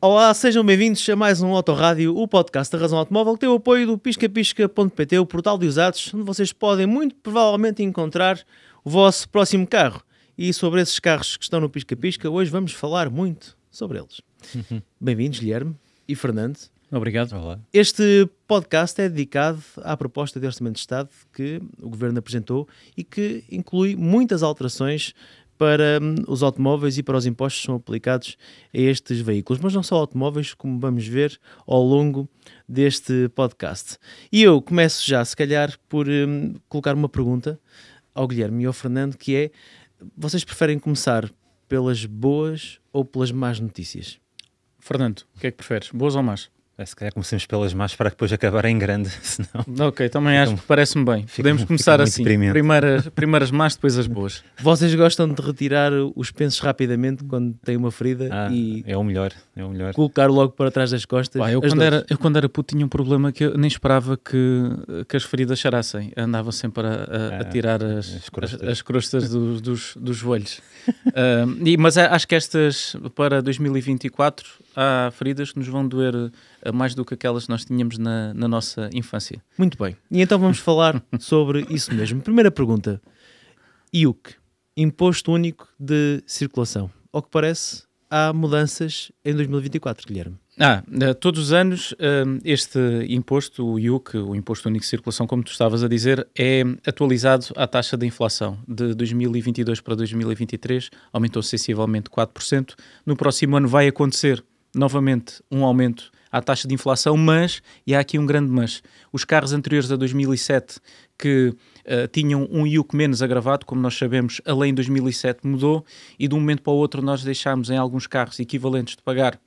Olá, sejam bem-vindos a mais um Autorádio, o podcast da Razão Automóvel, que tem o apoio do piscapisca.pt, o portal de usados, onde vocês podem muito provavelmente encontrar o vosso próximo carro. E sobre esses carros que estão no Pisca-Pisca, hoje vamos falar muito sobre eles. Bem-vindos, Guilherme e Fernando. Obrigado. Olá. Este podcast é dedicado à proposta de Orçamento de Estado que o Governo apresentou e que inclui muitas alterações para os automóveis e para os impostos que são aplicados a estes veículos, mas não só automóveis, como vamos ver ao longo deste podcast. E eu começo já, se calhar, por colocar uma pergunta ao Guilherme e ao Fernando, que é: vocês preferem começar pelas boas ou pelas más notícias? Fernando, o que é que preferes? Boas ou más? Se calhar comecemos pelas más para depois acabar em grande, senão... Ok, também acho que parece-me bem. Podemos começar assim, primeiras más, depois as boas. Vocês gostam de retirar os pensos rapidamente quando têm uma ferida e é o melhor. colocar logo para trás das costas? Eu quando era puto tinha um problema que eu nem esperava que as feridas charassem. Andava sempre a tirar as crostas dos joelhos. Mas acho que estas para 2024 há feridas que nos vão doer mais do que aquelas que nós tínhamos na nossa infância. Muito bem. E então vamos falar sobre isso mesmo. Primeira pergunta. IUC, Imposto Único de Circulação. Ao que parece, há mudanças em 2024, Guilherme. Todos os anos este imposto, o IUC, o Imposto Único de Circulação, como tu estavas a dizer, é atualizado à taxa de inflação. De 2022 para 2023 aumentou sensivelmente 4%. No próximo ano vai acontecer novamente um aumento à taxa de inflação, mas, e há aqui um grande mas, os carros anteriores a 2007 que tinham um IUC menos agravado, como nós sabemos, a lei em 2007 mudou e de um momento para o outro nós deixámos em alguns carros equivalentes de pagar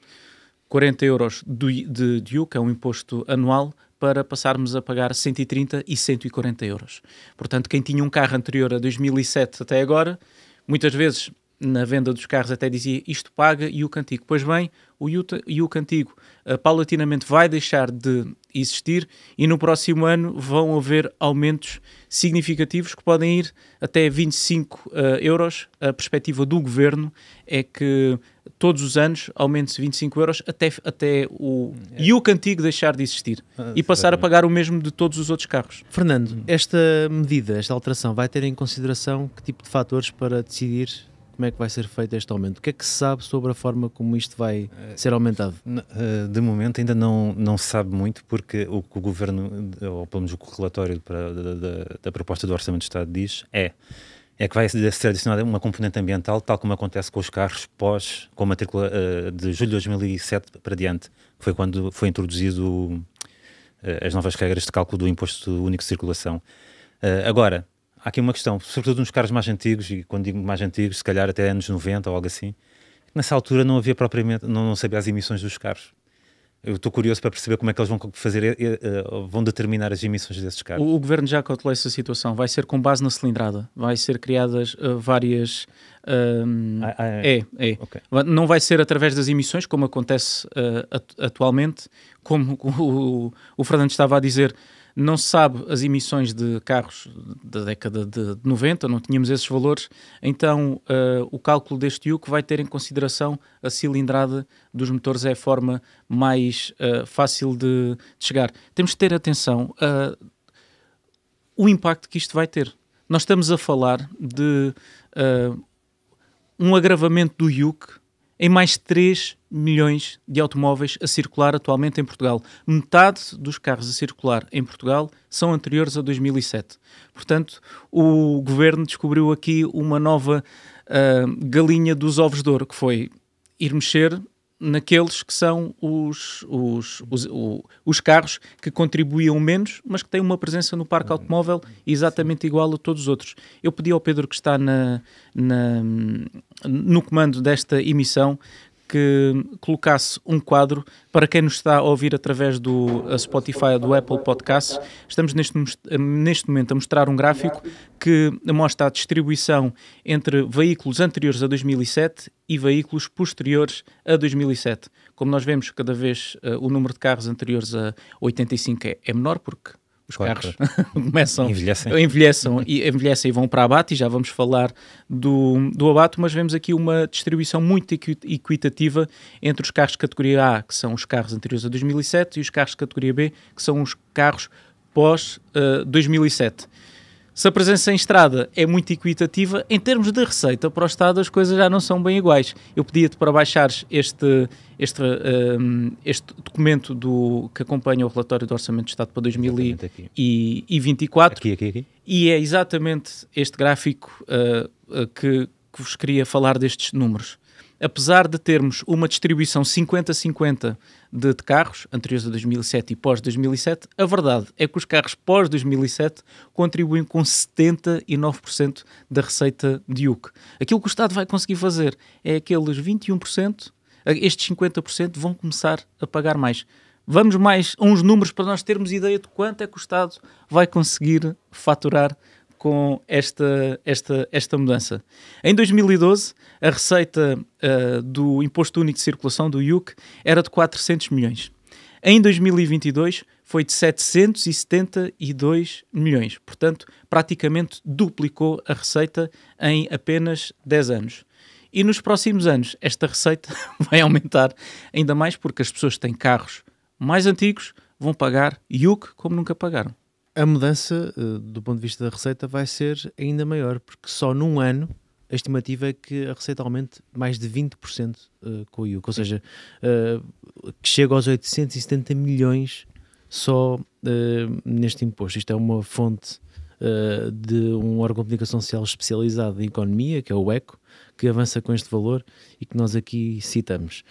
40 euros de IUC, é um imposto anual, para passarmos a pagar 130 e 140 euros. Portanto, quem tinha um carro anterior a 2007 até agora, muitas vezes na venda dos carros até dizia isto paga IUC antigo. Pois bem, o IUC antigo paulatinamente vai deixar de existir e no próximo ano vão haver aumentos significativos que podem ir até 25 euros. A perspectiva do Governo é que todos os anos aumente-se 25 euros até o IUC antigo deixar de existir e passar a pagar o mesmo de todos os outros carros. Fernando, esta medida, esta alteração, vai ter em consideração que tipo de fatores para decidir como é que vai ser feito este aumento? O que é que se sabe sobre a forma como isto vai ser aumentado? De momento ainda não se sabe muito, porque o que o Governo, ou pelo menos o que o relatório da proposta do Orçamento de Estado diz é que vai ser adicionada uma componente ambiental, tal como acontece com os carros com a matrícula de julho de 2007 para diante. Foi quando foi introduzido as novas regras de cálculo do Imposto Único de Circulação. Agora, há aqui uma questão, sobretudo nos carros mais antigos, e quando digo mais antigos, se calhar até anos 90 ou algo assim, nessa altura não havia propriamente, não sabia as emissões dos carros. Eu estou curioso para perceber como é que eles vão fazer, vão determinar as emissões desses carros. O Governo já cautelou essa situação, vai ser com base na cilindrada, vai ser criadas várias... Okay. Não vai ser através das emissões, como acontece atualmente, como o Fernando estava a dizer. Não se sabe as emissões de carros da década de 90, não tínhamos esses valores, então o cálculo deste IUC vai ter em consideração a cilindrada dos motores, é a forma mais fácil de chegar. Temos de ter atenção o impacto que isto vai ter. Nós estamos a falar de um agravamento do IUC em mais de 3 milhões de automóveis a circular atualmente em Portugal. Metade dos carros a circular em Portugal são anteriores a 2007. Portanto, o Governo descobriu aqui uma nova galinha dos ovos de ouro, que foi ir mexer naqueles que são os carros que contribuíam menos, mas que têm uma presença no parque automóvel exatamente igual a todos os outros. Eu pedi ao Pedro, que está no comando desta emissão, que colocasse um quadro para quem nos está a ouvir através do Spotify ou do Apple Podcasts. Estamos neste momento a mostrar um gráfico que mostra a distribuição entre veículos anteriores a 2007 e veículos posteriores a 2007. Como nós vemos, cada vez o número de carros anteriores a 85 é menor, porque os Claro, carros começam, envelhecem envelhecem e vão para abate, e já vamos falar do abate, mas vemos aqui uma distribuição muito equitativa entre os carros de categoria A, que são os carros anteriores a 2007, e os carros de categoria B, que são os carros pós 2007. Se a presença em estrada é muito equitativa, em termos de receita para o Estado as coisas já não são bem iguais. Eu pedia-te para baixares este documento que acompanha o relatório do Orçamento de Estado para 2024. Aqui. E é exatamente este gráfico que vos queria falar destes números. Apesar de termos uma distribuição 50-50 de carros, anteriores a 2007 e pós-2007, a verdade é que os carros pós-2007 contribuem com 79% da receita de IUC. Aquilo que o Estado vai conseguir fazer é aqueles 21%, estes 50% vão começar a pagar mais. Vamos mais a uns números para nós termos ideia de quanto é que o Estado vai conseguir faturar com esta mudança. Em 2012, a receita do Imposto Único de Circulação, do IUC, era de 400 milhões. Em 2022, foi de 772 milhões. Portanto, praticamente duplicou a receita em apenas 10 anos. E nos próximos anos, esta receita vai aumentar ainda mais, porque as pessoas que têm carros mais antigos vão pagar IUC como nunca pagaram. A mudança, do ponto de vista da receita, vai ser ainda maior, porque só num ano a estimativa é que a receita aumente mais de 20% com o IUC, ou seja, que chega aos 870 milhões só neste imposto. Isto é uma fonte de um órgão de comunicação social especializado em economia, que é o ECO, que avança com este valor e que nós aqui citamos.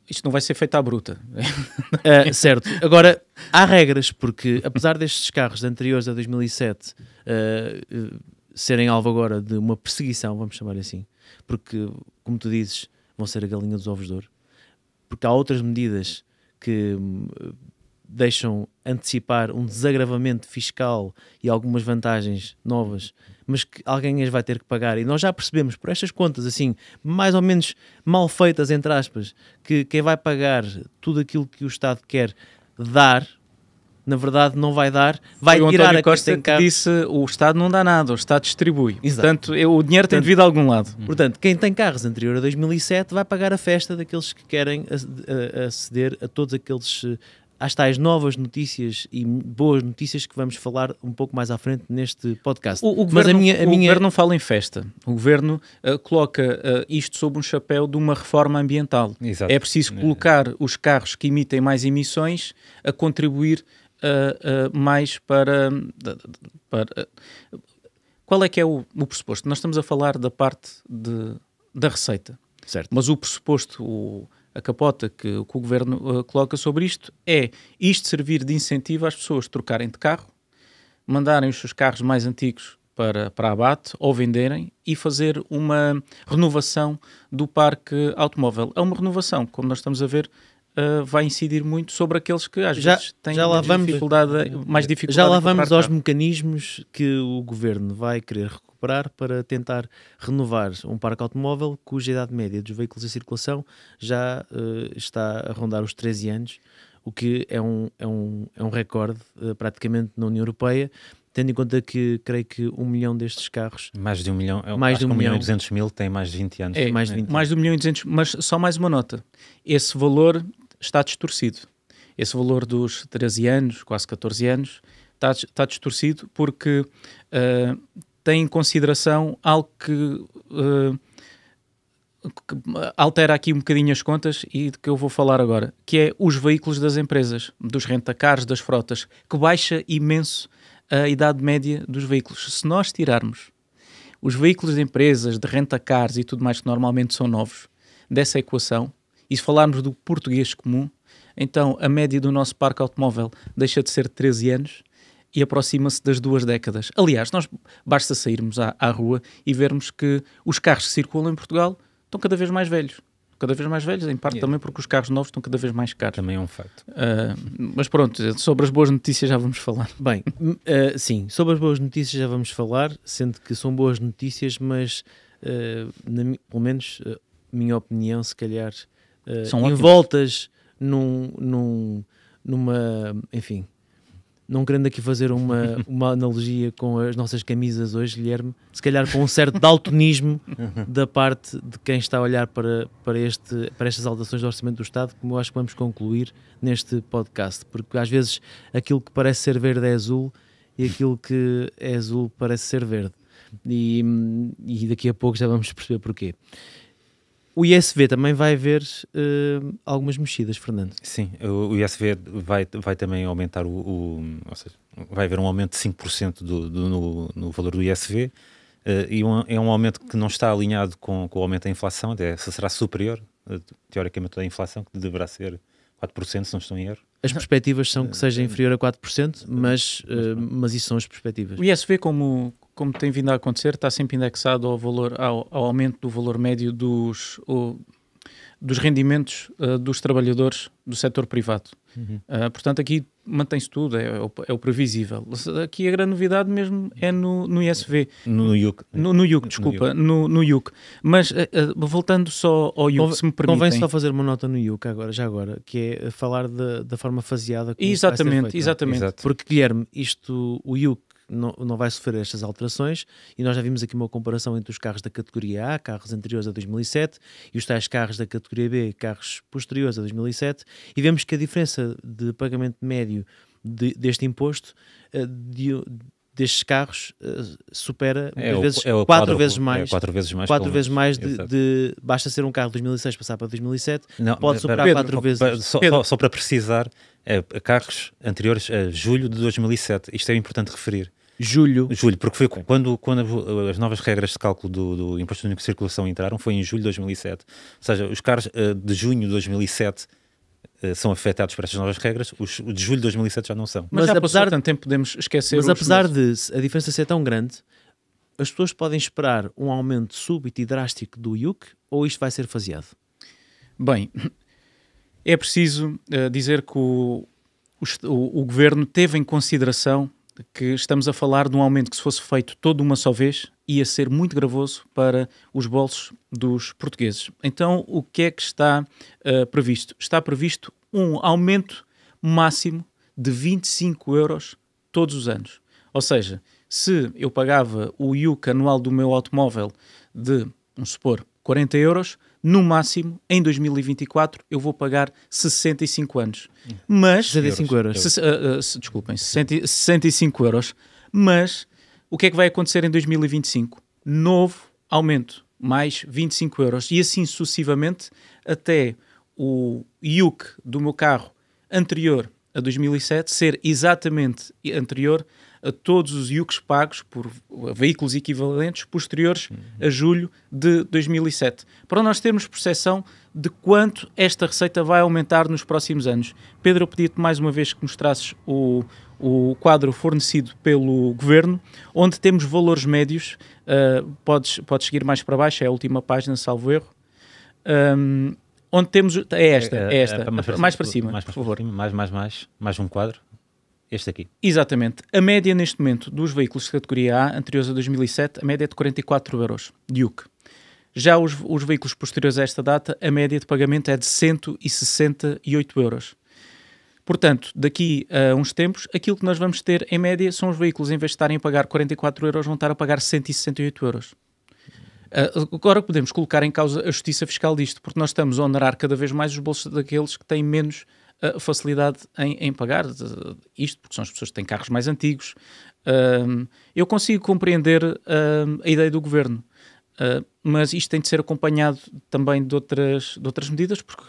Isto não vai ser feito à bruta. Certo. Agora, há regras, porque apesar destes carros anteriores a 2007 serem alvo agora de uma perseguição, vamos chamar assim, porque, como tu dizes, vão ser a galinha dos ovos de ouro, porque há outras medidas que deixam antecipar um desagravamento fiscal e algumas vantagens novas, mas que alguém as vai ter que pagar, e nós já percebemos por estas contas assim, mais ou menos mal feitas, entre aspas, que quem vai pagar tudo aquilo que o Estado quer dar, na verdade não vai dar, vai tirar a Costa que disse: o Estado não dá nada, o Estado distribui. Exato. Portanto, o dinheiro tem de vir de algum lado. Portanto, quem tem carros anterior a 2007 vai pagar a festa daqueles que querem aceder a todos aqueles às tais novas notícias e boas notícias que vamos falar um pouco mais à frente neste podcast. O Governo não fala em festa. O Governo coloca isto sob um chapéu de uma reforma ambiental. Exato. É preciso colocar os carros que emitem mais emissões a contribuir mais para... Qual é que é o pressuposto? Nós estamos a falar da parte da receita. Certo. Mas o pressuposto, a capota que o Governo coloca sobre isto é isto servir de incentivo às pessoas trocarem de carro, mandarem os seus carros mais antigos para abate ou venderem e fazer uma renovação do parque automóvel. É uma renovação, como nós estamos a ver, vai incidir muito sobre aqueles que às vezes têm mais dificuldade. Já lá vamos aos mecanismos que o Governo vai querer recuperar para tentar renovar um parque automóvel cuja idade média dos veículos em circulação já está a rondar os 13 anos, o que é um recorde praticamente na União Europeia, tendo em conta que creio que 1 milhão destes carros... Mais de 1 milhão, mais de 1 milhão e 200 mil tem mais de 20 anos. Mais de 1 milhão e 200, mas só mais uma nota. Esse valor está distorcido. Esse valor dos 13 anos, quase 14 anos, está distorcido porque tem em consideração algo que altera aqui um bocadinho as contas e de que eu vou falar agora, que é os veículos das empresas, dos rentacars, das frotas, que baixa imenso a idade média dos veículos. Se nós tirarmos os veículos de empresas, de rentacars e tudo mais que normalmente são novos dessa equação, e se falarmos do português comum, então a média do nosso parque automóvel deixa de ser de 13 anos e aproxima-se das 2 décadas. Aliás, nós basta sairmos à rua e vermos que os carros que circulam em Portugal estão cada vez mais velhos. Em parte também porque os carros novos estão cada vez mais caros. Também é um facto. Mas pronto, sobre as boas notícias já vamos falar. Bem, sim, sobre as boas notícias já vamos falar, sendo que são boas notícias, mas pelo menos, minha opinião, se calhar, envoltas num enfim, não querendo aqui fazer uma analogia com as nossas camisas hoje, Guilherme, se calhar com um certo daltonismo da parte de quem está a olhar para estas alterações do Orçamento do Estado, como eu acho que vamos concluir neste podcast, porque às vezes aquilo que parece ser verde é azul e aquilo que é azul parece ser verde, e daqui a pouco já vamos perceber porquê. O ISV também vai haver algumas mexidas, Fernando. Sim, o ISV vai também aumentar ou seja, vai haver um aumento de 5% no valor do ISV, e é um aumento que não está alinhado com o aumento da inflação, até será superior, teoricamente, à inflação, que deverá ser 4%, se não estou em erro. As perspectivas são que seja inferior a 4%, mas isso são as perspectivas. O ISV, como tem vindo a acontecer, está sempre indexado ao aumento do valor médio dos rendimentos dos trabalhadores do setor privado. Portanto, aqui mantém-se tudo, é o previsível. Aqui a grande novidade mesmo é no ISV. No IUC. No IUC, desculpa, no IUC. Mas voltando só ao IUC, se me permitem... Convém só fazer uma nota no IUC já agora, que é falar da forma faseada como exatamente. Porque, Guilherme, o IUC não vai sofrer estas alterações, e nós já vimos aqui uma comparação entre os carros da categoria A, carros anteriores a 2007, e os tais carros da categoria B, carros posteriores a 2007, e vemos que a diferença de pagamento médio deste imposto destes carros supera quatro vezes mais. Quatro vezes mais basta ser um carro de 2006 passar para 2007, pode superar 4 vezes. Só para precisar, carros anteriores a julho de 2007, isto é importante referir. Julho, porque foi quando as novas regras de cálculo do Imposto Único de Circulação entraram, foi em julho de 2007. Ou seja, os carros de junho de 2007 são afetados por estas novas regras, os de julho de 2007 já não são. Mas já passou tanto tempo, podemos esquecer. Mas apesar de a diferença ser tão grande, as pessoas podem esperar um aumento súbito e drástico do IUC, ou isto vai ser faseado? Bem, é preciso dizer que o Governo teve em consideração que estamos a falar de um aumento que, se fosse feito todo de uma só vez, ia ser muito gravoso para os bolsos dos portugueses. Então, o que é que está previsto? Está previsto um aumento máximo de 25 euros todos os anos. Ou seja, se eu pagava o IUC anual do meu automóvel de, vamos supor, 40 euros, no máximo, em 2024, eu vou pagar 65 anos. Mas... 65 euros. Desculpem, 65 euros. Mas o que é que vai acontecer em 2025? Novo aumento, mais 25 euros. E assim sucessivamente, até o IUC do meu carro anterior a 2007 ser exatamente anterior a todos os IUCs pagos por veículos equivalentes posteriores a julho de 2007. Para nós termos percepção de quanto esta receita vai aumentar nos próximos anos. Pedro, eu pedi-te mais uma vez que mostrasses o quadro fornecido pelo Governo, onde temos valores médios. Podes seguir mais para baixo, é a última página, salvo erro. Onde temos... É esta. Mais para cima, por favor. Mais um quadro. Este aqui. Exatamente. A média neste momento dos veículos de categoria A, anteriores a 2007, a média é de 44 euros de IUC. Já os veículos posteriores a esta data, a média de pagamento é de 168 euros. Portanto, daqui a uns tempos, aquilo que nós vamos ter em média são os veículos, em vez de estarem a pagar 44 euros, vão estar a pagar 168 euros. Agora podemos colocar em causa a justiça fiscal disto, porque nós estamos a onerar cada vez mais os bolsos daqueles que têm menos facilidade em pagar isto, porque são as pessoas que têm carros mais antigos. Eu consigo compreender a ideia do Governo, mas isto tem de ser acompanhado também de outras medidas, porque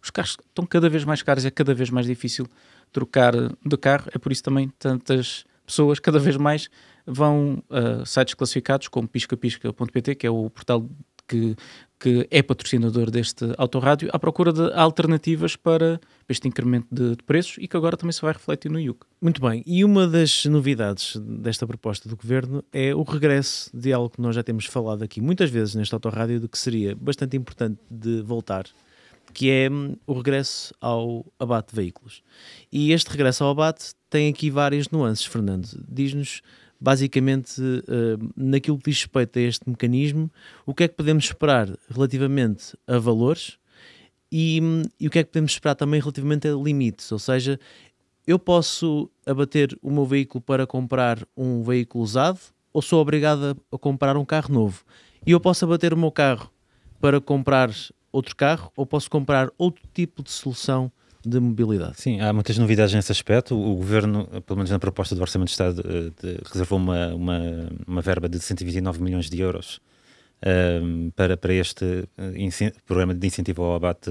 os carros estão cada vez mais caros, é cada vez mais difícil trocar de carro, é por isso também tantas pessoas cada vez mais vão a sites classificados como piscapisca.pt, que é o portal que é patrocinador deste autorrádio, à procura de alternativas para este incremento de preços e que agora também se vai refletir no IUC. Muito bem, e uma das novidades desta proposta do Governo é o regresso de algo que nós já temos falado aqui muitas vezes neste autorrádio, de que seria bastante importante de voltar, que é o regresso ao abate de veículos. E este regresso ao abate tem aqui várias nuances, Fernando. Diz-nos, basicamente, naquilo que diz respeito a este mecanismo, o que é que podemos esperar relativamente a valores E o que é que podemos esperar também relativamente a limites? Ou seja, eu posso abater o meu veículo para comprar um veículo usado ou sou obrigado a comprar um carro novo? E eu posso abater o meu carro para comprar outro carro ou posso comprar outro tipo de solução de mobilidade? Sim, há muitas novidades nesse aspecto. O Governo, pelo menos na proposta do Orçamento de Estado, reservou uma verba de 129 milhões de euros para este programa de incentivo ao abate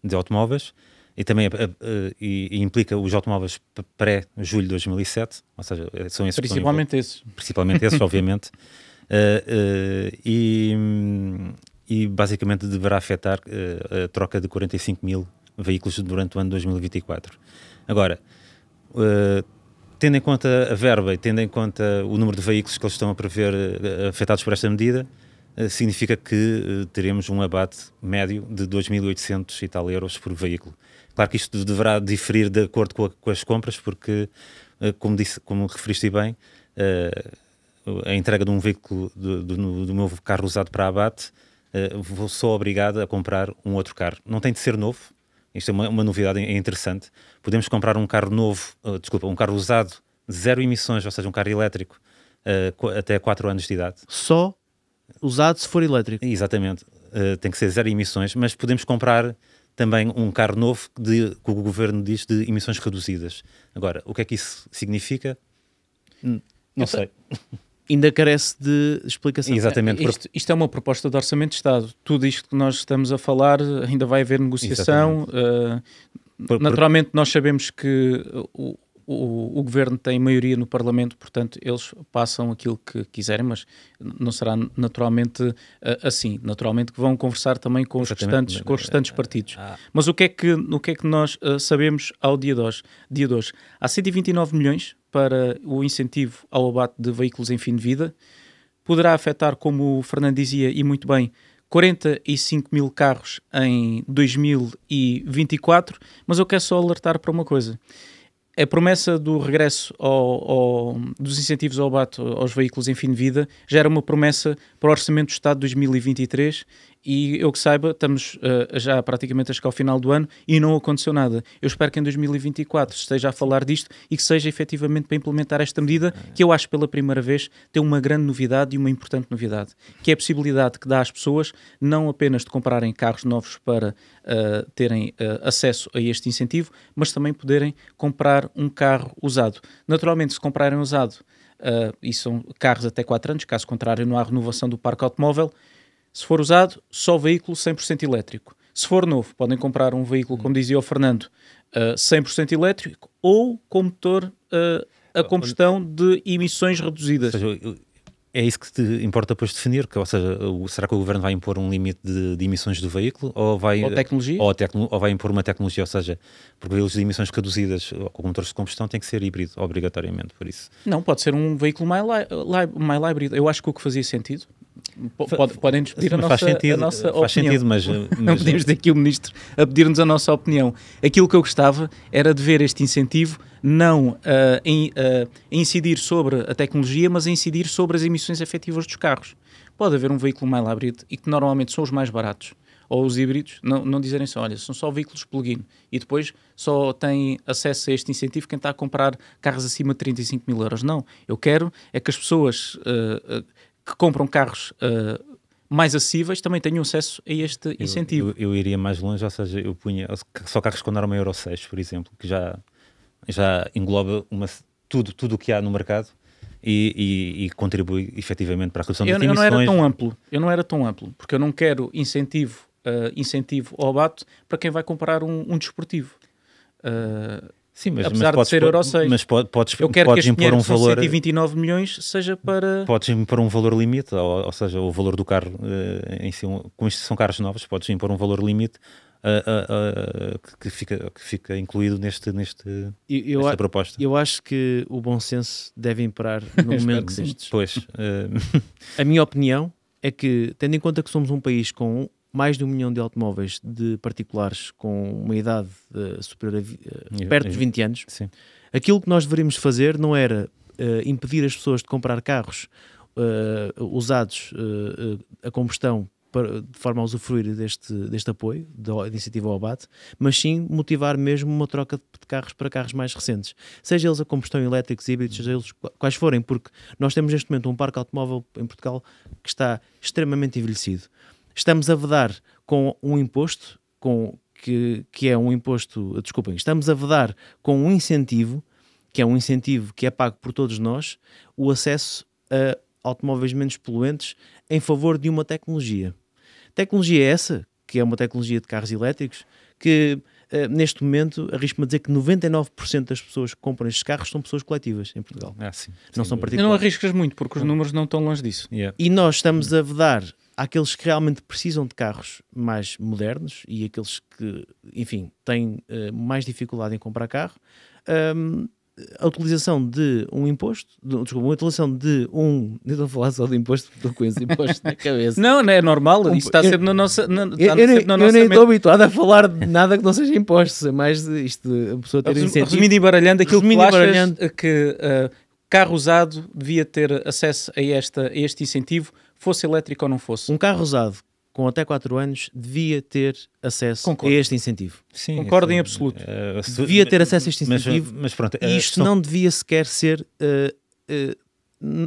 de automóveis e também implica os automóveis pré-julho de 2007, ou seja, são esses principalmente esses. Principalmente esses, obviamente. E basicamente deverá afetar a troca de 45 mil veículos durante o ano 2024. Agora, tendo em conta a verba e tendo em conta o número de veículos que eles estão a prever afetados por esta medida, significa que teremos um abate médio de 2.800 e tal euros por veículo. Claro que isto deverá diferir de acordo com as compras, porque, como referiste bem, a entrega de um veículo do meu carro usado para abate, vou só obrigado a comprar um outro carro. Não tem de ser novo. Isto é uma novidade interessante. Podemos comprar um carro novo, um carro usado, zero emissões, ou seja, um carro elétrico, até 4 anos de idade. Só usado se for elétrico? Exatamente. Tem que ser zero emissões, mas podemos comprar também um carro novo que o Governo diz de emissões reduzidas. Agora, o que é que isso significa? Não sei. Ainda carece de explicação. Exatamente. Isto é uma proposta de Orçamento de Estado. Tudo isto que nós estamos a falar ainda vai haver negociação. Naturalmente nós sabemos que o Governo tem maioria no Parlamento, portanto eles passam aquilo que quiserem, mas não será naturalmente assim. Naturalmente que vão conversar também com os restantes partidos. Mas o que é que nós sabemos ao dia de hoje? Há 129 milhões para o incentivo ao abate de veículos em fim de vida. Poderá afetar, como o Fernando dizia, e muito bem, 45 mil carros em 2024, mas eu quero só alertar para uma coisa. A promessa do regresso dos incentivos ao abate aos veículos em fim de vida já era uma promessa para o Orçamento do Estado de 2023 e, eu que saiba, estamos já praticamente a chegar ao final do ano e não aconteceu nada. Eu espero que em 2024 se esteja a falar disto e que seja efetivamente para implementar esta medida, que eu acho pela primeira vez tem uma grande novidade e uma importante novidade, que é a possibilidade que dá às pessoas não apenas de comprarem carros novos para terem acesso a este incentivo, mas também poderem comprar um carro usado. Naturalmente, se comprarem usado, e são carros até 4 anos, caso contrário não há renovação do parque automóvel. Se for usado, só veículo 100% elétrico. Se for novo, podem comprar um veículo, como dizia o Fernando, 100% elétrico ou com motor a combustão de emissões reduzidas. Ou seja, é isso que te importa depois definir? Ou seja, será que o Governo vai impor um limite de emissões do veículo? Ou tecnologia? Ou vai impor uma tecnologia, ou seja, porque veículos de emissões reduzidas com motores de combustão tem que ser híbrido, obrigatoriamente, por isso. Não, pode ser um veículo mais híbrido. Eu acho que o que fazia sentido... Podem discutir a nossa opinião. Faz sentido, mas não podemos ter aqui o Ministro a pedir-nos a nossa opinião. Aquilo que eu gostava era de ver este incentivo não a incidir sobre a tecnologia, mas a incidir sobre as emissões efetivas dos carros. Pode haver um veículo mais híbrido e que normalmente são os mais baratos, ou os híbridos, não dizerem só, olha, são só veículos plug-in e depois só têm acesso a este incentivo quem está a comprar carros acima de 35 mil euros. Não, eu quero é que as pessoas... que compram carros mais acessíveis também tenham acesso a este incentivo. Eu iria mais longe, ou seja, eu punha só carros com norma Euro 6, por exemplo, que já engloba tudo o que há no mercado e contribui efetivamente para a redução das emissões. Eu não era tão amplo, porque eu não quero incentivo ao abate para quem vai comprar um desportivo. Sim, apesar de ser Euro 6. Mas podes eu quero podes que este impor um valor... 129 milhões seja para... Podes impor um valor limite, ou seja, o valor do carro em si, como isto são carros novos, podes impor um valor limite que fica incluído nesta proposta. Eu acho que o bom senso deve imperar no momento destes. Pois. A minha opinião é que, tendo em conta que somos um país com mais de 1 milhão de automóveis de particulares com uma idade superior a perto dos 20 anos, sim. Aquilo que nós deveríamos fazer não era impedir as pessoas de comprar carros usados a combustão de forma a usufruir deste apoio, da iniciativa ao abate, mas sim motivar mesmo uma troca de carros para carros mais recentes, seja eles a combustão elétricos, híbridos, seja eles quais forem, porque nós temos neste momento um parque automóvel em Portugal que está extremamente envelhecido. Estamos a vedar com um imposto, que é um imposto, desculpem, estamos a vedar com um incentivo, que é um incentivo que é pago por todos nós, o acesso a automóveis menos poluentes em favor de uma tecnologia. Tecnologia essa, que é uma tecnologia de carros elétricos, que neste momento arrisco-me a dizer que 99% das pessoas que compram estes carros são pessoas coletivas em Portugal. Sim, não são E particulares. não arriscas muito, porque os números não estão longe disso. E nós estamos a vedar àqueles que realmente precisam de carros mais modernos e aqueles que, enfim, têm mais dificuldade em comprar carro, a utilização de um imposto, desculpa, a utilização de um... Não estou a falar só de imposto, estou com esse imposto na cabeça. Não é normal, isso está sempre na nossa Eu nem estou habituado a falar de nada que não seja impostos, é mais isto, a pessoa ter incentivo. Resumindo e baralhando, aquilo que tu Resumindo achas que carro usado devia ter acesso a este incentivo, fosse elétrico ou não fosse. Um carro usado com até 4 anos devia ter acesso Concordo. a este incentivo. Sim, Concordo em absoluto. Devia ter acesso a este incentivo, mas pronto, e isto não devia sequer ser...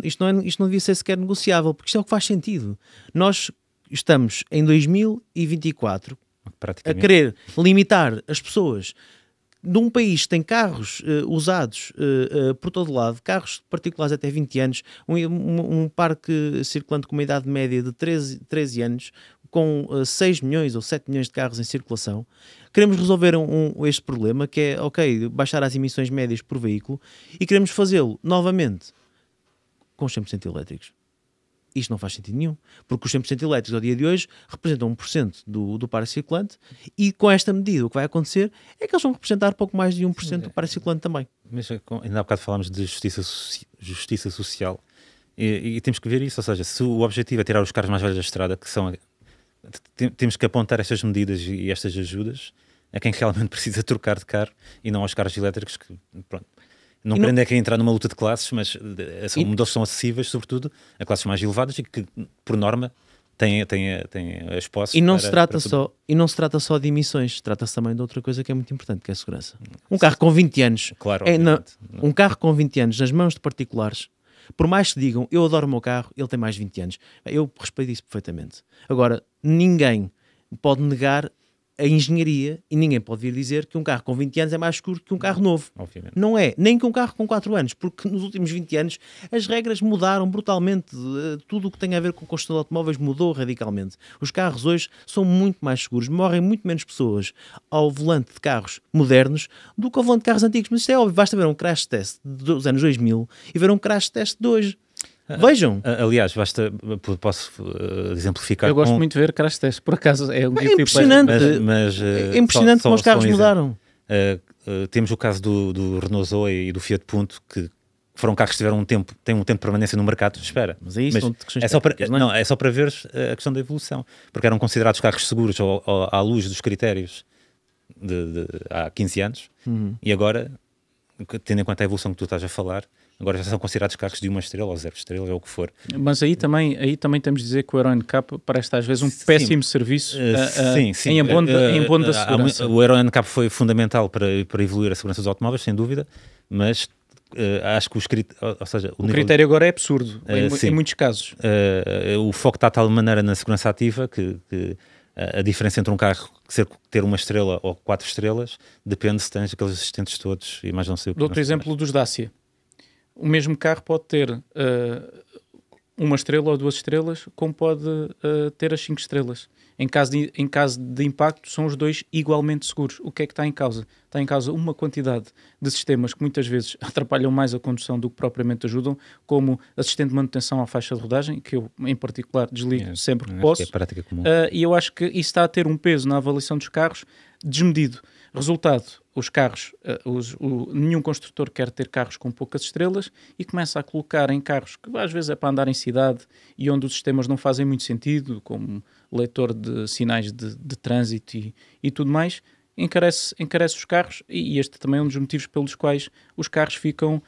isto não devia ser sequer negociável, porque isto é o que faz sentido. Nós estamos em 2024 a querer limitar as pessoas de um país que tem carros usados por todo lado, carros particulares até 20 anos, um parque circulante com uma idade média de 13 anos, com 6 milhões ou 7 milhões de carros em circulação. Queremos resolver este problema, que é, ok, baixar as emissões médias por veículo, e queremos fazê-lo novamente com os 100% elétricos. Isto não faz sentido nenhum, porque os 100% elétricos ao dia de hoje representam 1% do parque circulante, e com esta medida o que vai acontecer é que eles vão representar pouco mais de 1% do parque circulante também. Mas ainda há bocado falámos de justiça social, e temos que ver isso, ou seja, se o objetivo é tirar os carros mais velhos da estrada, que são... Temos que apontar estas medidas e estas ajudas a quem realmente precisa trocar de carro, e não aos carros elétricos que, pronto, não querendo é que entrar numa luta de classes, mas são modelos que são acessíveis, sobretudo, a classes mais elevadas e que, por norma, têm as posses. E não se trata só de emissões, trata-se também de outra coisa que é muito importante, que é a segurança. Um carro com 20 anos, claro, um carro com 20 anos nas mãos de particulares, por mais que digam, eu adoro o meu carro, ele tem mais de 20 anos. Eu respeito isso perfeitamente. Agora, ninguém pode negar a engenharia, e ninguém pode vir dizer que um carro com 20 anos é mais seguro que um carro novo. Obviamente. Não é, nem que um carro com 4 anos, porque nos últimos 20 anos as regras mudaram brutalmente, tudo o que tem a ver com construção de automóveis mudou radicalmente. Os carros hoje são muito mais seguros, morrem muito menos pessoas ao volante de carros modernos do que ao volante de carros antigos, mas isto é óbvio, basta ver um crash test dos anos 2000 e ver um crash test de hoje. Vejam. Aliás, posso exemplificar. Eu gosto muito de ver crash test, por acaso é impressionante. É impressionante como os carros mudaram. Temos o caso do Renault Zoe e do Fiat Punto, que foram carros que têm um tempo de permanência no mercado. Espera, mas é isso, é só para ver a questão da evolução, porque eram considerados carros seguros à luz dos critérios de há 15 anos, e agora, tendo em conta a evolução que tu estás a falar, agora já são considerados carros de 1 estrela ou 0 estrela, é o que for. Mas aí também temos de dizer que o Euro NCAP parece às vezes um péssimo serviço em abono da segurança. O Euro NCAP foi fundamental para evoluir a segurança dos automóveis, sem dúvida, mas acho que o critério agora é absurdo, em muitos casos. O foco está de tal maneira na segurança ativa que a diferença entre um carro ter 1 estrela ou 4 estrelas depende se tens aqueles assistentes todos e mais não sei o que. Outro exemplo dos Dacia. O mesmo carro pode ter 1 estrela ou 2 estrelas, como pode ter as 5 estrelas. Em caso de impacto, são os dois igualmente seguros. O que é que está em causa? Está em causa uma quantidade de sistemas que muitas vezes atrapalham mais a condução do que propriamente ajudam, como assistente de manutenção à faixa de rodagem, que eu, em particular, desligo sempre que posso. É prática comum. E eu acho que isso está a ter um peso na avaliação dos carros desmedido. Resultado, os carros, nenhum construtor quer ter carros com poucas estrelas e começa a colocar em carros que às vezes é para andar em cidade e onde os sistemas não fazem muito sentido, como leitor de sinais de trânsito e tudo mais, encarece os carros, e este também é um dos motivos pelos quais os carros ficam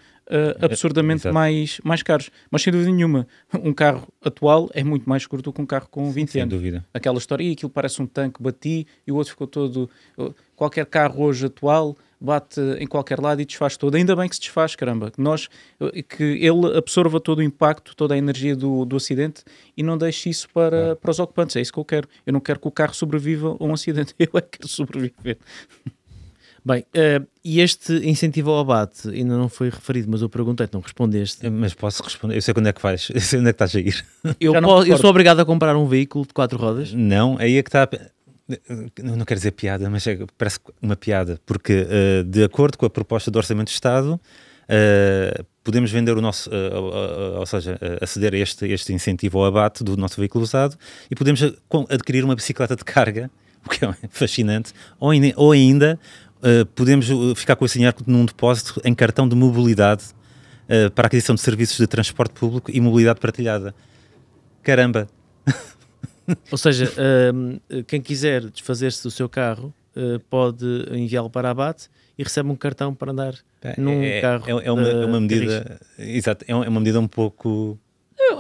absurdamente mais caros. Mas sem dúvida nenhuma, um carro atual é muito mais seguro do que um carro com 20 sem anos. dúvida. Aquela história, aquilo parece um tanque, bati, e o outro ficou todo... Qualquer carro hoje atual bate em qualquer lado e desfaz todo. Ainda bem que se desfaz, caramba. Que ele absorva todo o impacto, toda a energia do acidente e não deixe isso para os ocupantes. É isso que eu quero. Eu não quero que o carro sobreviva a um acidente. Eu é que quero sobreviver. Bem, e este incentivo ao abate ainda não foi referido, mas eu perguntei-te, não respondeste. Mas posso responder? Eu sei quando é que vais, eu sei onde é que estás a ir. Eu sou obrigado a comprar um veículo de 4 rodas? Não, aí é que está... Não quero dizer piada, mas parece uma piada, porque de acordo com a proposta do Orçamento de Estado, podemos vender o nosso, ou seja, aceder a este incentivo ao abate do nosso veículo usado e podemos adquirir uma bicicleta de carga, o que é fascinante, ou ainda podemos ficar com esse dinheiro num depósito em cartão de mobilidade para a aquisição de serviços de transporte público e mobilidade partilhada. Caramba! Ou seja, quem quiser desfazer-se do seu carro pode enviá-lo para abate e recebe um cartão para andar num carro. É uma medida, exato, é uma medida um pouco...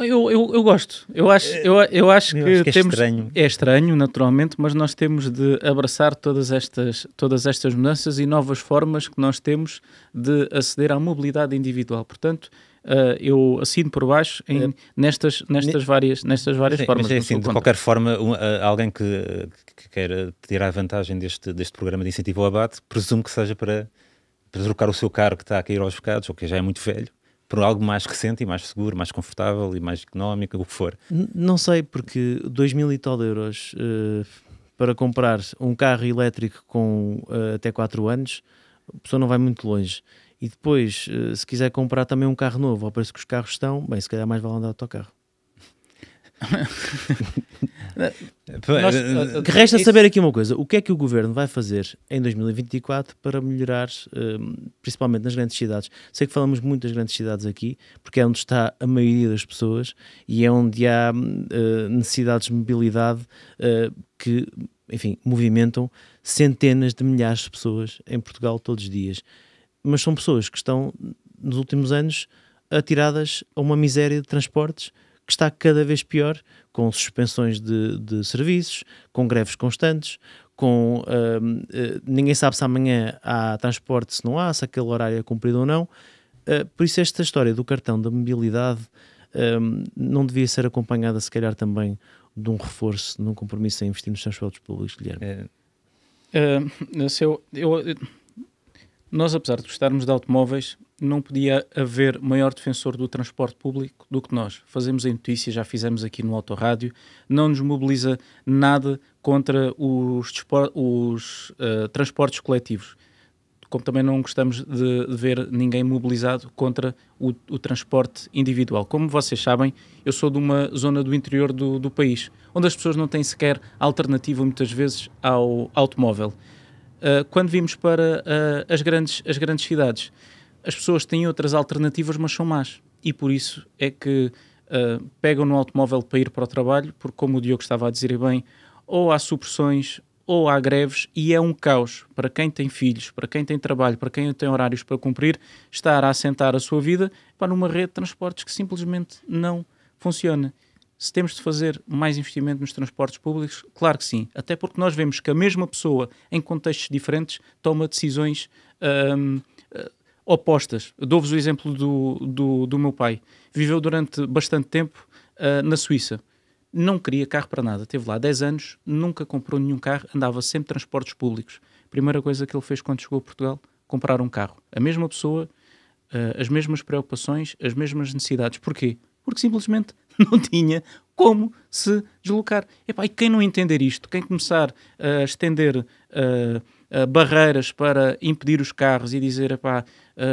Eu gosto. Eu acho que temos... estranho. É estranho, naturalmente, mas nós temos de abraçar todas estas mudanças e novas formas que nós temos de aceder à mobilidade individual. Portanto, eu assino por baixo nestas várias formas. Mas é assim, de qualquer forma, alguém que queira tirar vantagem deste programa de incentivo ao abate, presumo que seja para trocar o seu carro que está a cair aos bocados, ou que já é muito velho, por algo mais recente e mais seguro, mais confortável e mais económico, o que for. Não sei, porque 2.000 e tal euros para comprar um carro elétrico com até 4 anos, a pessoa não vai muito longe. E depois, se quiser comprar também um carro novo, ao preço que os carros estão, bem, se calhar mais vale andar de autocarro. Que resta saber aqui uma coisa: o que é que o Governo vai fazer em 2024 para melhorar, principalmente nas grandes cidades? Sei que falamos muito das grandes cidades aqui, porque é onde está a maioria das pessoas e é onde há necessidades de mobilidade que, enfim, movimentam centenas de milhares de pessoas em Portugal todos os dias. Mas são pessoas que estão, nos últimos anos, atiradas a uma miséria de transportes que está cada vez pior, com suspensões de serviços, com greves constantes, com ninguém sabe se amanhã há transporte, se não há, se aquele horário é cumprido ou não. Por isso esta história do cartão da mobilidade não devia ser acompanhada, se calhar, também de um reforço, de um compromisso em investir nos transportes públicos, Guilherme. Nós, apesar de gostarmos de automóveis, não podia haver maior defensor do transporte público do que nós. Fazemos a notícia, já fizemos aqui no Autorádio, não nos mobiliza nada contra os transportes coletivos. Como também não gostamos de ver ninguém mobilizado contra o transporte individual. Como vocês sabem, eu sou de uma zona do interior do país, onde as pessoas não têm sequer alternativa, muitas vezes, ao automóvel. Quando vimos para as grandes cidades, as pessoas têm outras alternativas, mas são más. E por isso é que pegam no automóvel para ir para o trabalho, porque, como o Diogo estava a dizer bem, ou há supressões, ou há greves, e é um caos para quem tem filhos, para quem tem trabalho, para quem tem horários para cumprir, estar a assentar a sua vida para numa rede de transportes que simplesmente não funciona. Se temos de fazer mais investimento nos transportes públicos, claro que sim. Até porque nós vemos que a mesma pessoa, em contextos diferentes, toma decisões opostas. Dou-vos o exemplo do meu pai. Viveu durante bastante tempo na Suíça. Não queria carro para nada. Esteve lá 10 anos, nunca comprou nenhum carro, andava sempre em transportes públicos. Primeira coisa que ele fez quando chegou a Portugal, comprar um carro. A mesma pessoa, as mesmas preocupações, as mesmas necessidades. Porquê? Porque simplesmente não tinha como se deslocar. E quem não entender isto, quem começar a estender barreiras para impedir os carros e dizer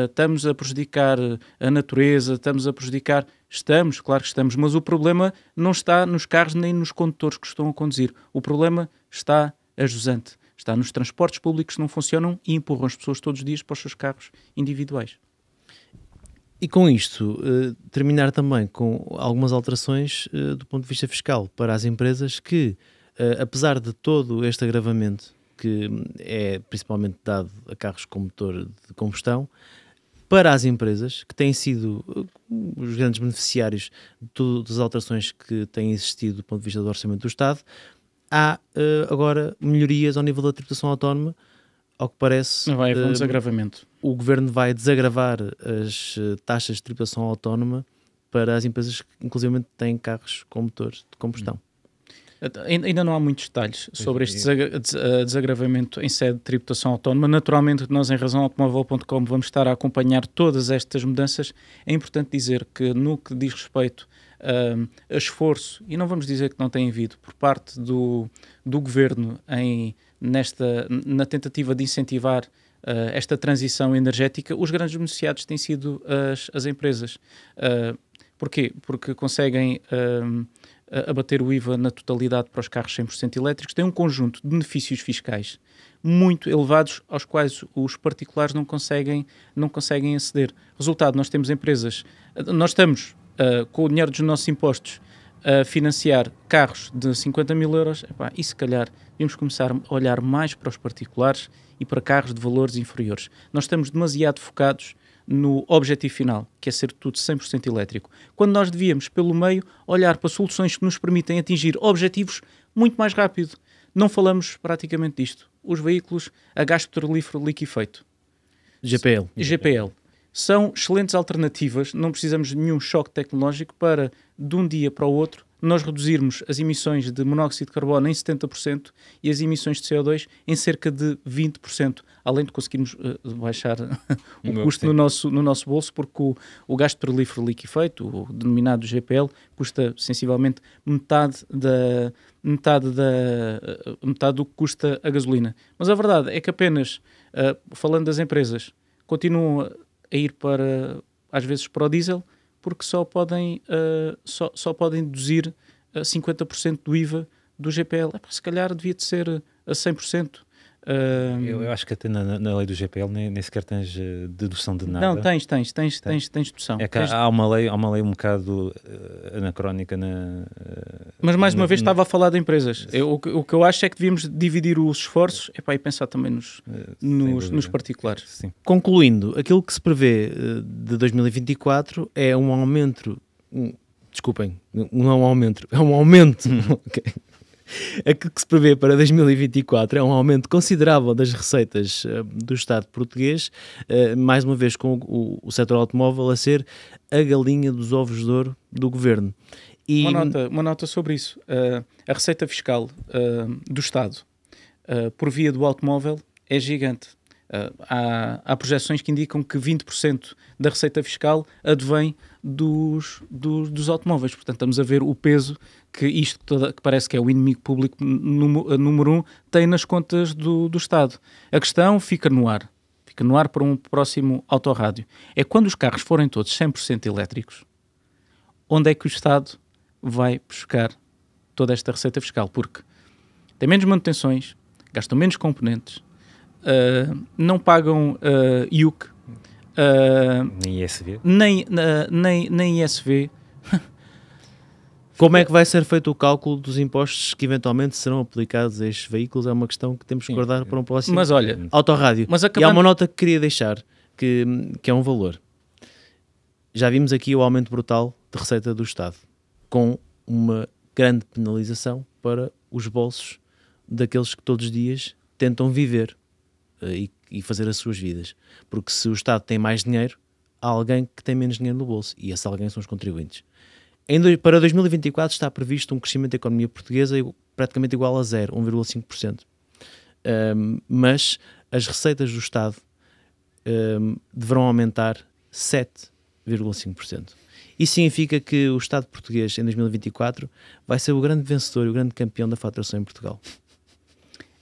estamos a prejudicar a natureza, estamos a prejudicar... Estamos, claro que estamos, mas o problema não está nos carros nem nos condutores que estão a conduzir. O problema está a jusante. Está nos transportes públicos que não funcionam e empurram as pessoas todos os dias para os seus carros individuais. E com isto, terminar também com algumas alterações do ponto de vista fiscal para as empresas que, apesar de todo este agravamento que é principalmente dado a carros com motor de combustão, para as empresas, que têm sido os grandes beneficiários de todas as alterações que têm existido do ponto de vista do orçamento do Estado, há agora melhorias ao nível da tributação autónoma. Ao que parece, Não vai haver um desagravamento. O Governo vai desagravar as taxas de tributação autónoma para as empresas que, inclusive, têm carros com motor de combustão. Ainda não há muitos detalhes sobre este desagravamento em sede de tributação autónoma. Naturalmente, nós em razãoautomóvel.com vamos estar a acompanhar todas estas mudanças. É importante dizer que no que diz respeito a esforço, e não vamos dizer que não tem havido, por parte do Governo na tentativa de incentivar esta transição energética, os grandes beneficiados têm sido as empresas. Porquê? Porque conseguem abater o IVA na totalidade para os carros 100% elétricos, tem um conjunto de benefícios fiscais muito elevados aos quais os particulares não conseguem aceder. Resultado, nós temos empresas, nós estamos com o dinheiro dos nossos impostos a financiar carros de 50 mil euros, e se calhar devíamos começar a olhar mais para os particulares e para carros de valores inferiores. Nós estamos demasiado focados no objetivo final, que é ser tudo 100% elétrico, quando nós devíamos, pelo meio, olhar para soluções que nos permitem atingir objetivos muito mais rápido. Não falamos praticamente disto. Os veículos a gás petrolífero liquefeito. GPL. São excelentes alternativas, não precisamos de nenhum choque tecnológico para, de um dia para o outro, nós reduzirmos as emissões de monóxido de carbono em 70% e as emissões de CO2 em cerca de 20%, além de conseguirmos baixar o custo no nosso bolso, porque o gás petrolífero liquefeito, o denominado GPL, custa sensivelmente metade do que custa a gasolina. Mas a verdade é que apenas, falando das empresas, continuam a ir às vezes para o diesel, porque só podem deduzir 50% do IVA do GPL. Se calhar devia de ser a 100%. Eu acho que até na lei do GPL nem sequer tens dedução de nada. Não, tens dedução. É que há uma lei um bocado anacrónica mas mais uma vez estava a falar de empresas. O que eu acho é que devíamos dividir os esforços e pensar também nos particulares. Sim. Concluindo, aquilo que se prevê de 2024 é um aumento... Desculpem, não é um aumento, é um aumento. Okay. Aquilo que se prevê para 2024 é um aumento considerável das receitas do Estado português, mais uma vez com o setor automóvel a ser a galinha dos ovos de ouro do Governo. E... Uma nota sobre isso. A receita fiscal do Estado por via do automóvel é gigante. Há projeções que indicam que 20% da receita fiscal advém dos automóveis. Portanto, estamos a ver o peso que isto, que parece que é o inimigo público número 1, tem nas contas do Estado. A questão fica no ar para um próximo autorrádio. É quando os carros forem todos 100% elétricos, onde é que o Estado vai buscar toda esta receita fiscal? Porque tem menos manutenções, gastam menos componentes, não pagam IUC, nem ISV. Nem ISV. Como é que vai ser feito o cálculo dos impostos que eventualmente serão aplicados a estes veículos? É uma questão que temos que guardar para um próximo autorrádio. E há uma nota que queria deixar, que é um valor. Já vimos aqui o aumento brutal de receita do Estado, com uma grande penalização para os bolsos daqueles que todos os dias tentam viver e fazer as suas vidas. Porque se o Estado tem mais dinheiro, há alguém que tem menos dinheiro no bolso, e esse alguém são os contribuintes. Para 2024 está previsto um crescimento da economia portuguesa praticamente igual a zero, 1,5%. Mas as receitas do Estado deverão aumentar 7,5%. Isso significa que o Estado português em 2024 vai ser o grande vencedor e o grande campeão da faturação em Portugal.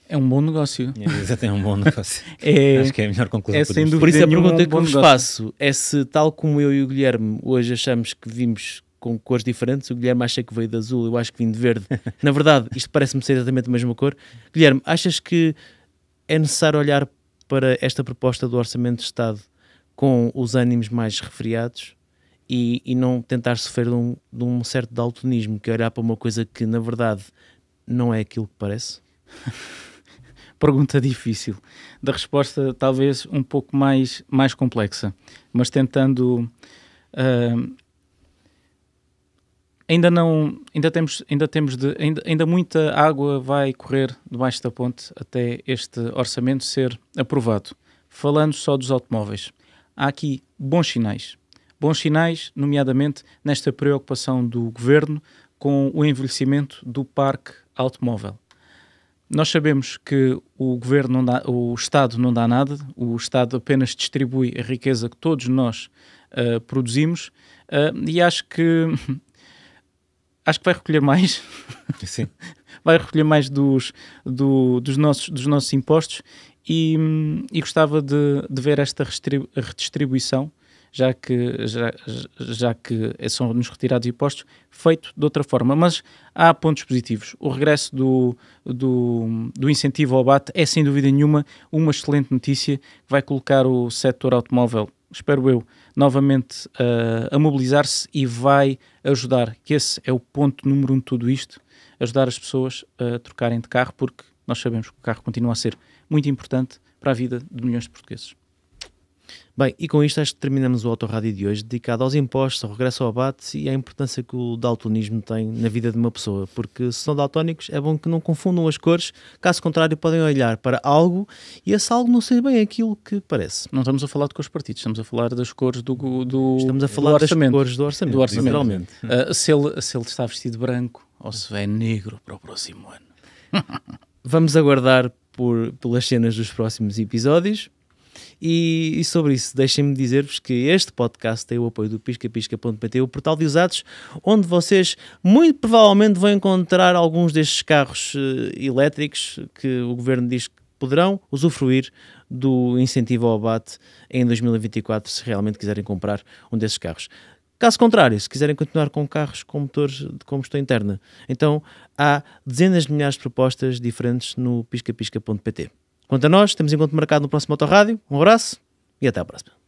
É um bom negócio. É um bom negócio. Acho que é a melhor conclusão. Sem dúvida. Por isso a pergunta que vos faço é se, tal como eu e o Guilherme hoje achamos que vimos com cores diferentes, o Guilherme acha que veio de azul, eu acho que vim de verde. Na verdade, isto parece-me ser exatamente a mesma cor. Guilherme, achas que é necessário olhar para esta proposta do Orçamento de Estado com os ânimos mais refriados e não tentar sofrer de um certo daltonismo, que é olhar para uma coisa que, na verdade, não é aquilo que parece? pergunta difícil, da resposta talvez um pouco mais complexa, mas tentando... Ainda muita água vai correr debaixo da ponte até este orçamento ser aprovado. Falando só dos automóveis, há aqui bons sinais, nomeadamente nesta preocupação do Governo com o envelhecimento do parque automóvel. Nós sabemos que o Estado não dá nada, o Estado apenas distribui a riqueza que todos nós produzimos, e acho que vai recolher mais. Sim. Vai recolher mais dos nossos impostos e gostava de ver esta redistribuição, já que são-nos retirados impostos, feito de outra forma. Mas há pontos positivos. O regresso do incentivo ao abate é, sem dúvida nenhuma, uma excelente notícia que vai colocar o setor automóvel, espero eu, novamente a mobilizar-se e vai ajudar, que esse é o ponto número 1 de tudo isto, ajudar as pessoas a trocarem de carro, porque nós sabemos que o carro continua a ser muito importante para a vida de milhões de portugueses. Bem, e com isto acho que terminamos o Autorádio de hoje, dedicado aos impostos, ao regresso ao abate e à importância que o daltonismo tem na vida de uma pessoa, porque se são daltónicos é bom que não confundam as cores, caso contrário podem olhar para algo e esse algo não ser bem aquilo que parece. Não estamos a falar de cores partidos, estamos a falar das cores do Estamos a falar das cores do orçamento, literalmente. Se ele está vestido branco ou se é negro para o próximo ano. Vamos aguardar pelas cenas dos próximos episódios. E sobre isso, deixem-me dizer-vos que este podcast tem o apoio do piscapisca.pt, o portal de usados, onde vocês muito provavelmente vão encontrar alguns destes carros elétricos que o Governo diz que poderão usufruir do incentivo ao abate em 2024, se realmente quiserem comprar um desses carros. Caso contrário, se quiserem continuar com carros com motores de combustão interna, então há dezenas de milhares de propostas diferentes no piscapisca.pt. Quanto a nós, temos encontro marcado no próximo Autorádio. Um abraço e até à próxima.